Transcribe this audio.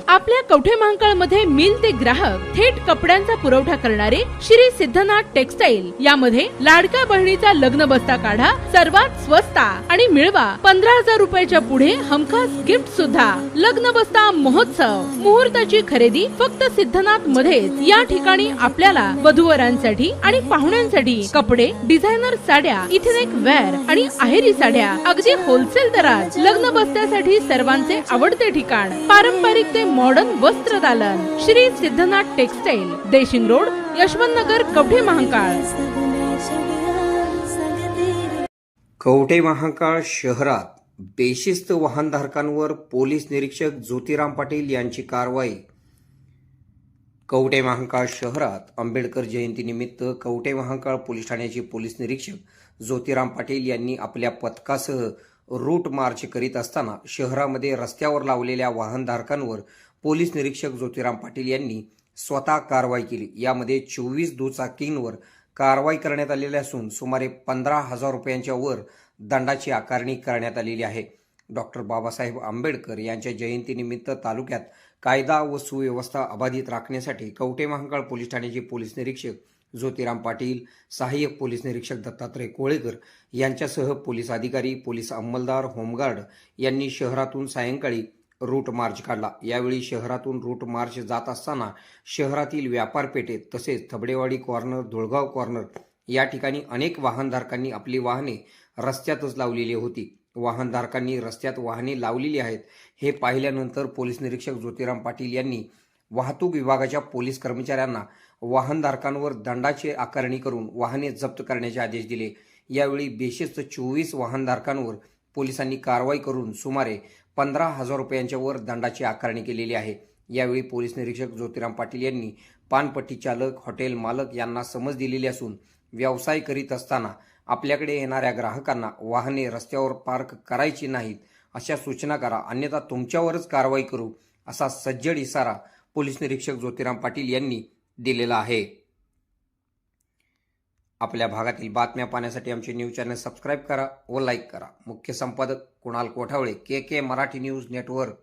आपल्या कवठे महांकाळमध्ये मिल ते ग्राहक थेट कपड्यांचा पुरवठा करणारे श्री सिद्धनाथ टेक्सटाईल यामध्ये लाडक्या बहिणीचा लग्न बस्ता काढा, सर्वात स्वस्त आणि मिळवा 15,000 रुपयाच्या पुढे हमखास गिफ्ट सुद्धा। लग्न बस्ता महोत्सव, मुहूर्ताची खरेदी फक्त सिद्धनाथ मध्येच। या ठिकाणी आपल्याला वधूवरांसाठी आणि पाहुण्यांसाठी कपडे, डिझायनर साड्या, इथनिक वेअर आणि आहेरी साड्या अगदी होलसेल दरात। लग्न बस्त्यासाठी सर्वांचे आवडते ठिकाण, पारंपरिक ते मॉडर्न वस्त्र दालन, श्री सिद्धनाथ टेक्सटाईल, देशिंग रोड, यशवंत नगर, कवठे महांकाळ। कवठे महांकाळ शहरात बेशिस्त वाहनधारकांवर पोलीस निरीक्षक ज्योतिराम पाटील यांची कारवाई। कवठे महांकाळ शहरात आंबेडकर जयंतीनिमित्त कवठे महांकाळ पोलीस ठाण्याचे पोलीस निरीक्षक ज्योतिराम पाटील यांनी आपल्या पथकासह रूट मार्च करीत असताना शहरामध्ये रस्त्यावर लावलेल्या वाहनधारकांवर पोलीस निरीक्षक ज्योतिराम पाटील यांनी स्वतः कारवाई केली। यामध्ये 24 दुचाकींवर कारवाई करण्यात आलेली असून सुमारे 15,000 रुपयांच्या वर दंडाची आकारणी करण्यात आलेली आहे। डॉक्टर बाबासाहेब आंबेडकर यांच्या जयंतीनिमित्त तालुक्यात कायदा व सुव्यवस्था अबाधित राखण्यासाठी कवठे महांकाळ पोलीस ठाण्याचे पोलीस निरीक्षक ज्योतिराम पाटील, सहाय्यक पोलीस निरीक्षक दत्तात्रय कोळेकर यांच्यासह पोलीस अधिकारी, पोलीस अंमलदार, होमगार्ड यांनी शहरातून सायंकाळी रूट मार्च काढला। यावेळी शहरातून रूट मार्च जात असताना शहरातील व्यापारपेठेत तसेच थबडेवाडी कॉर्नर, धुळगाव कॉर्नर या ठिकाणी अनेक वाहनधारकांनी आपली वाहने रस्त्यातच लावलेली होती। वाहनधारकांनी रस्त्यात वाहने लावलेली आहेत हे पाहिल्यानंतर पोलीस निरीक्षक ज्योतिराम पाटील यांनी वाहतूक विभागाच्या पोलीस कर्मचाऱ्यांना वाहनधारकांवर दंडाची आकारणी करून वाहने जप्त करण्याचे आदेश दिले। यावेळी बेशिस्त 24 वाहनधारकांवर पोलिसांनी कारवाई करून सुमारे 15,000 रुपयांच्या वर दंडाची आकारणी केलेली आहे। यावेळी पोलीस निरीक्षक ज्योतिराम पाटील यांनी पानपट्टी चालक, हॉटेल मालक यांना समज दिलेली असून व्यवसाय करीत असताना आपल्याकडे येणाऱ्या ग्राहकांना वाहने रस्त्यावर पार्क करायची नाहीत अशा सूचना करा, अन्यथा तुमच्यावरच कारवाई करू असा सज्जड इशारा पोलीस निरीक्षक ज्योतिराम पाटील यांनी दिलेला आहे। आपल्या भागातील बातम्या पाहण्यासाठी आमचे न्यूज चॅनल सबस्क्राइब करा व लाईक करा। मुख्य संपादक कुणाल कोठावळे, के मराठी न्यूज नेटवर्क।